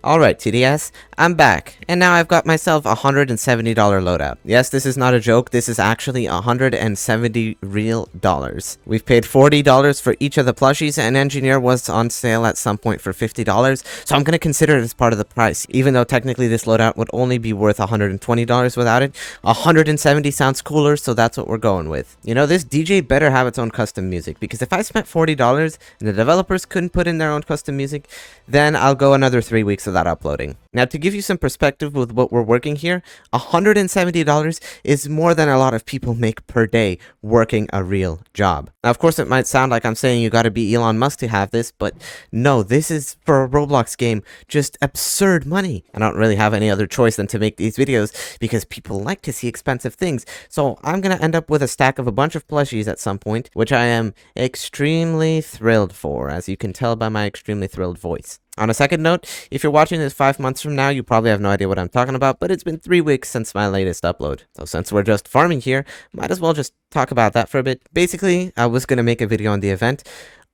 Alright, TDS, I'm back, and now I've got myself a $170 loadout. Yes, this is not a joke, this is actually 170 real dollars. We've paid $40 for each of the plushies, and Engineer was on sale at some point for $50, so I'm gonna consider it as part of the price. Even though technically this loadout would only be worth $120 without it, 170 sounds cooler, so that's what we're going with. You know, this DJ better have its own custom music, because if I spent $40 and the developers couldn't put in their own custom music, then I'll go another 3 weeks without uploading. Now, to give you some perspective with what we're working here, $170 is more than a lot of people make per day working a real job. Now, of course, it might sound like I'm saying you gotta be Elon Musk to have this, but no, this is, for a Roblox game, just absurd money. I don't really have any other choice than to make these videos because people like to see expensive things, so I'm gonna end up with a stack of a bunch of plushies at some point, which I am extremely thrilled for, as you can tell by my extremely thrilled voice. On a second note, if you're watching this 5 months from now, you probably have no idea what I'm talking about, but it's been 3 weeks since my latest upload. So since we're just farming here, might as well just talk about that for a bit. Basically, I was going to make a video on the event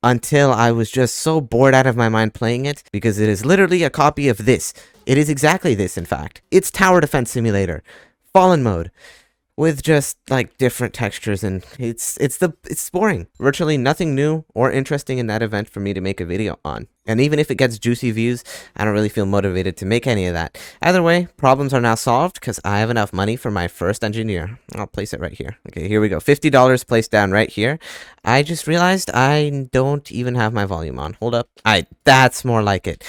until I was just so bored out of my mind playing it, because it is literally a copy of this. It is exactly this, in fact. It's Tower Defense Simulator, Fallen Mode, with just like different textures, and it's boring. Virtually nothing new or interesting in that event for me to make a video on. And even if it gets juicy views, I don't really feel motivated to make any of that. Either way, problems are now solved because I have enough money for my first engineer. I'll place it right here. Okay, here we go. $50 placed down right here. I just realized I don't even have my volume on. Hold up. That's more like it.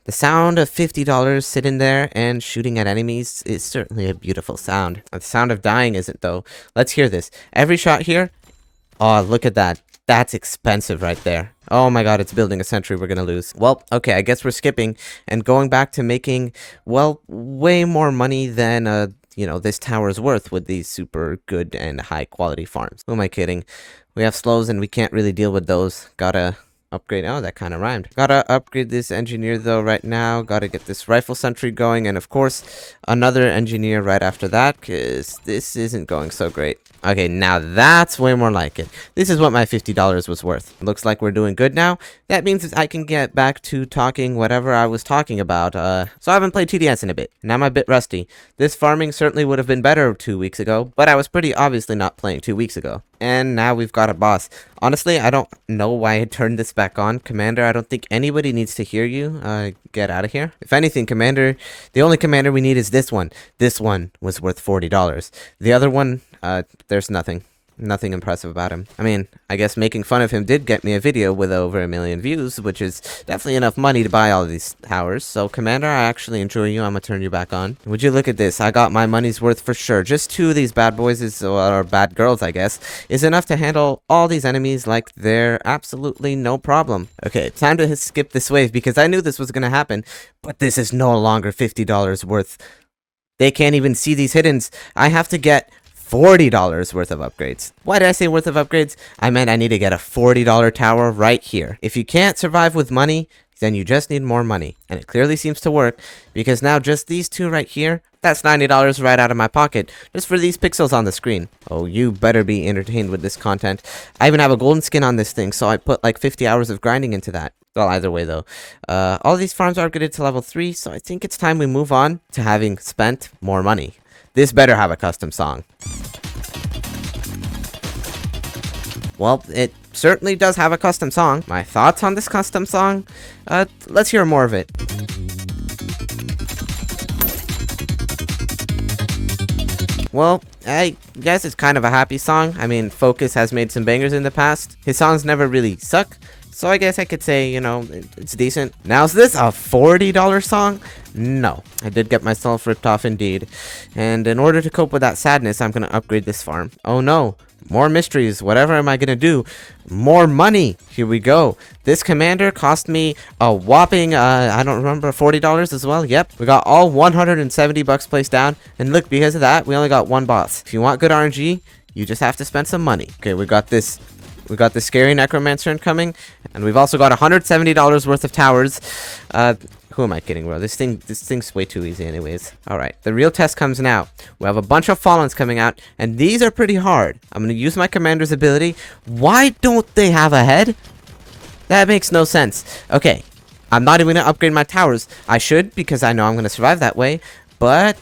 The sound of $50 sitting there and shooting at enemies is certainly a beautiful sound. The sound of dying isn't, though. Let's hear this. Every shot here. Oh, look at that. That's expensive right there. Oh my god, it's building a sentry we're gonna lose. Well, okay, I guess we're skipping and going back to making, well, way more money than, you know, this tower's worth with these super good and high quality farms. Who am I kidding? We have slows and we can't really deal with those. Gotta upgrade. Oh, that kind of rhymed. Gotta upgrade this engineer though right now. Gotta get this rifle sentry going, and of course another engineer right after that, because this isn't going so great. Okay, now that's way more like it. This is what my $50 was worth. Looks like we're doing good now. That means I can get back to talking whatever I was talking about. So I haven't played TDS in a bit. Now I'm a bit rusty. This farming certainly would have been better 2 weeks ago, but I was pretty obviously not playing 2 weeks ago. And now we've got a boss. Honestly, I don't know why I turned this back on. Commander, I don't think anybody needs to hear you. Get out of here. If anything, Commander, the only commander we need is this one. This one was worth $40. The other one, there's nothing impressive about him. I mean, I guess making fun of him did get me a video with over 1 million views, which is definitely enough money to buy all these towers. So, Commander, I actually enjoy you. I'm gonna turn you back on. Would you look at this? I got my money's worth for sure. Just 2 of these bad boys or bad girls, I guess, is enough to handle all these enemies like they're absolutely no problem. Okay, time to skip this wave because I knew this was gonna happen, but this is no longer $50 worth. They can't even see these hiddens. I have to get $40 worth of upgrades. Why did I say worth of upgrades? I meant I need to get a $40 tower right here. If you can't survive with money, then you just need more money. And it clearly seems to work, because now just these 2 right here, that's $90 right out of my pocket, just for these pixels on the screen. Oh, you better be entertained with this content. I even have a golden skin on this thing, so I put like 50 hours of grinding into that. Well, either way though, all these farms are upgraded to level 3, so I think it's time we move on to having spent more money. This better have a custom song. Well, it certainly does have a custom song. My thoughts on this custom song? Let's hear more of it. Well, I guess it's kind of a happy song. I mean, Focus has made some bangers in the past. His songs never really suck. So I guess I could say, you know, it's decent. Now, is this a $40 song? No. I did get myself ripped off indeed. And in order to cope with that sadness, I'm going to upgrade this farm. Oh no. More mysteries. Whatever am I going to do? More money. Here we go. This commander cost me a whopping, I don't remember, $40 as well. Yep. We got all 170 bucks placed down. And look, because of that, we only got 1 boss. If you want good RNG, you just have to spend some money. Okay, we got this. We got the scary necromancer incoming, and we've also got $170 worth of towers. Who am I kidding, bro? This thing's way too easy anyways. Alright, the real test comes now. We have a bunch of Fallens coming out, and these are pretty hard. I'm gonna use my commander's ability. Why don't they have a head? That makes no sense. Okay, I'm not even gonna upgrade my towers. I should, because I know I'm gonna survive that way, but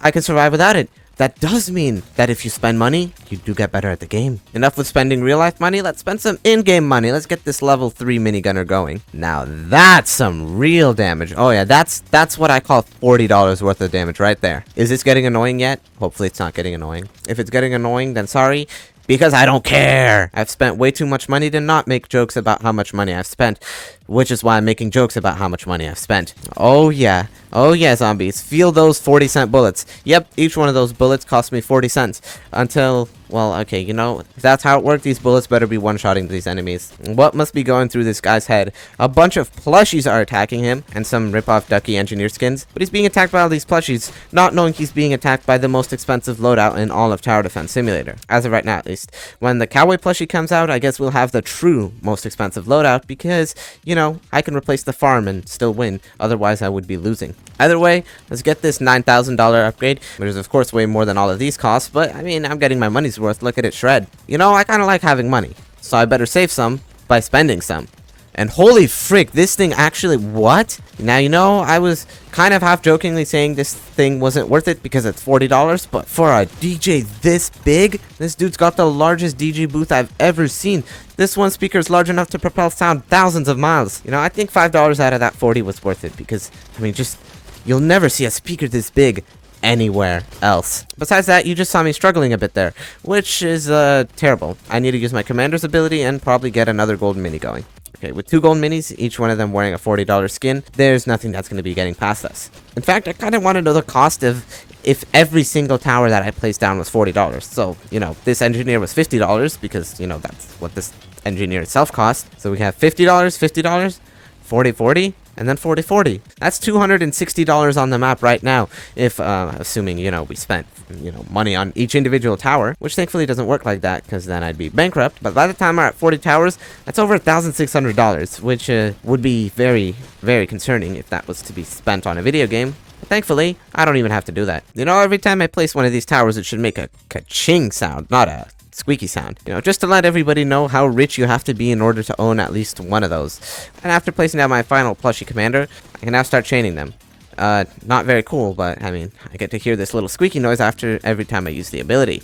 I can survive without it. That does mean that if you spend money, you do get better at the game. Enough with spending real-life money, let's spend some in-game money. Let's get this level 3 minigunner going. Now that's some real damage. Oh yeah, that's what I call $40 worth of damage right there. Is this getting annoying yet? Hopefully it's not getting annoying. If it's getting annoying, then sorry. Because I don't care. I've spent way too much money to not make jokes about how much money I've spent, which is why I'm making jokes about how much money I've spent. Oh yeah. Oh yeah, zombies. Feel those 40-cent bullets. Yep, each one of those bullets cost me 40 cents. Until, well, okay, you know, if that's how it worked, these bullets better be one-shotting these enemies. What must be going through this guy's head? A bunch of plushies are attacking him, and some rip-off Ducky engineer skins. But he's being attacked by all these plushies, not knowing he's being attacked by the most expensive loadout in all of Tower Defense Simulator. As of right now, at least. When the cowboy plushie comes out, I guess we'll have the true most expensive loadout, because, you know, I can replace the farm and still win. Otherwise, I would be losing. Either way, let's get this $9,000 upgrade, which is of course way more than all of these costs, but I mean, I'm getting my money's worth. Look at it shred. You know, I kind of like having money, so I better save some by spending some. And holy frick, this thing actually, what? Now, you know, I was kind of half jokingly saying this thing wasn't worth it because it's $40, but for a DJ this big, this dude's got the largest DJ booth I've ever seen. This one speaker is large enough to propel sound thousands of miles. You know, I think $5 out of that 40 was worth it because, I mean, just, you'll never see a speaker this big anywhere else. Besides that, you just saw me struggling a bit there, which is terrible. I need to use my commander's ability and probably get another golden mini going. Okay, with 2 gold minis, each one of them wearing a $40 skin, there's nothing that's going to be getting past us. In fact, I kind of want to know the cost of if every single tower that I placed down was $40. So, you know, this engineer was $50 because, you know, that's what this engineer itself cost. So we have $50, $50, $40, and then $40. That's $260 on the map right now, if assuming, you know, we spent, you know, money on each individual tower, which thankfully doesn't work like that because then I'd be bankrupt. But by the time we're at 40 towers, that's over $1,600, which would be very, very concerning if that was to be spent on a video game. But thankfully, I don't even have to do that. You know, every time I place one of these towers, it should make a ka-ching sound, not a squeaky sound, you know, just to let everybody know how rich you have to be in order to own at least one of those. And after placing down my final plushie commander, I can now start chaining them. Not very cool, but I mean, I get to hear this little squeaky noise after every time I use the ability.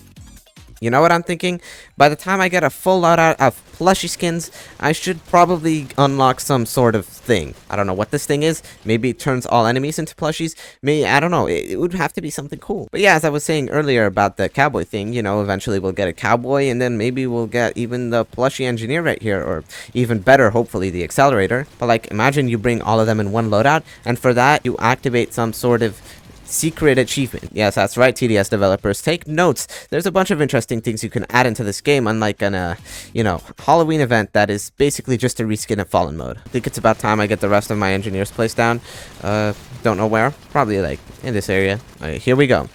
You know what I'm thinking? By the time I get a full loadout of plushie skins, I should probably unlock some sort of thing. I don't know what this thing is. Maybe it turns all enemies into plushies. Maybe, I don't know. It would have to be something cool. But yeah, as I was saying earlier about the cowboy thing, you know, eventually we'll get a cowboy, and then maybe we'll get even the plushie engineer right here, or even better, hopefully, the accelerator. But like, imagine you bring all of them in one loadout, and for that, you activate some sort of secret achievement. Yes, that's right, TDS developers. Take notes. There's a bunch of interesting things you can add into this game, unlike an, you know, Halloween event that is basically just a reskin of Fallen mode. I think it's about time I get the rest of my engineers placed down. Don't know where. Probably, like, in this area. Here we go.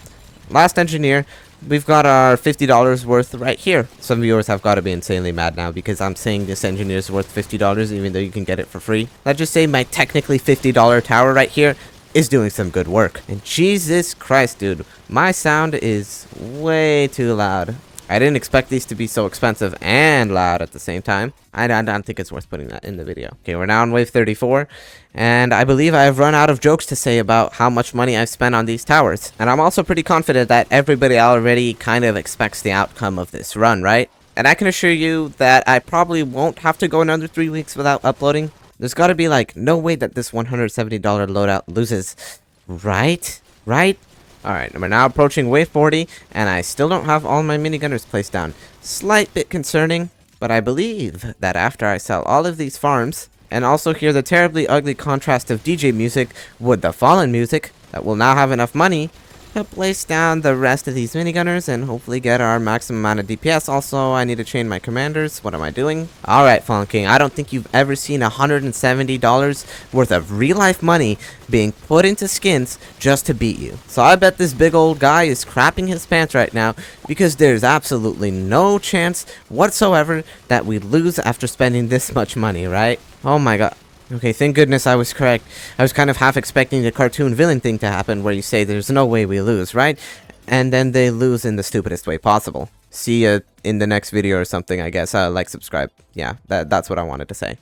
Last engineer. We've got our $50 worth right here. Some viewers have got to be insanely mad now because I'm saying this engineer is worth $50 even though you can get it for free. Let's just say my technically $50 tower right here is doing some good work. And Jesus Christ, dude, my sound is way too loud. I didn't expect these to be so expensive and loud at the same time. I don't think it's worth putting that in the video. Okay, we're now on wave 34, and I believe I've run out of jokes to say about how much money I've spent on these towers. And I'm also pretty confident that everybody already kind of expects the outcome of this run, right? And I can assure you that I probably won't have to go another 3 weeks without uploading. There's got to be, like, no way that this $170 loadout loses. Right? Right? Alright, we're now approaching wave 40, and I still don't have all my minigunners placed down. Slight bit concerning, but I believe that after I sell all of these farms, and also hear the terribly ugly contrast of DJ music with the Fallen music, that we'll now have enough money to place down the rest of these minigunners and hopefully get our maximum amount of DPS. Also, I need to chain my commanders. What am I doing? Alright, Fallen King, I don't think you've ever seen $170 worth of real-life money being put into skins just to beat you. So I bet this big old guy is crapping his pants right now because there's absolutely no chance whatsoever that we lose after spending this much money, right? Oh my god. Okay, thank goodness I was correct. I was kind of half expecting the cartoon villain thing to happen where you say there's no way we lose, right? And then they lose in the stupidest way possible. See you in the next video or something, I guess. Like, subscribe. Yeah, that's what I wanted to say.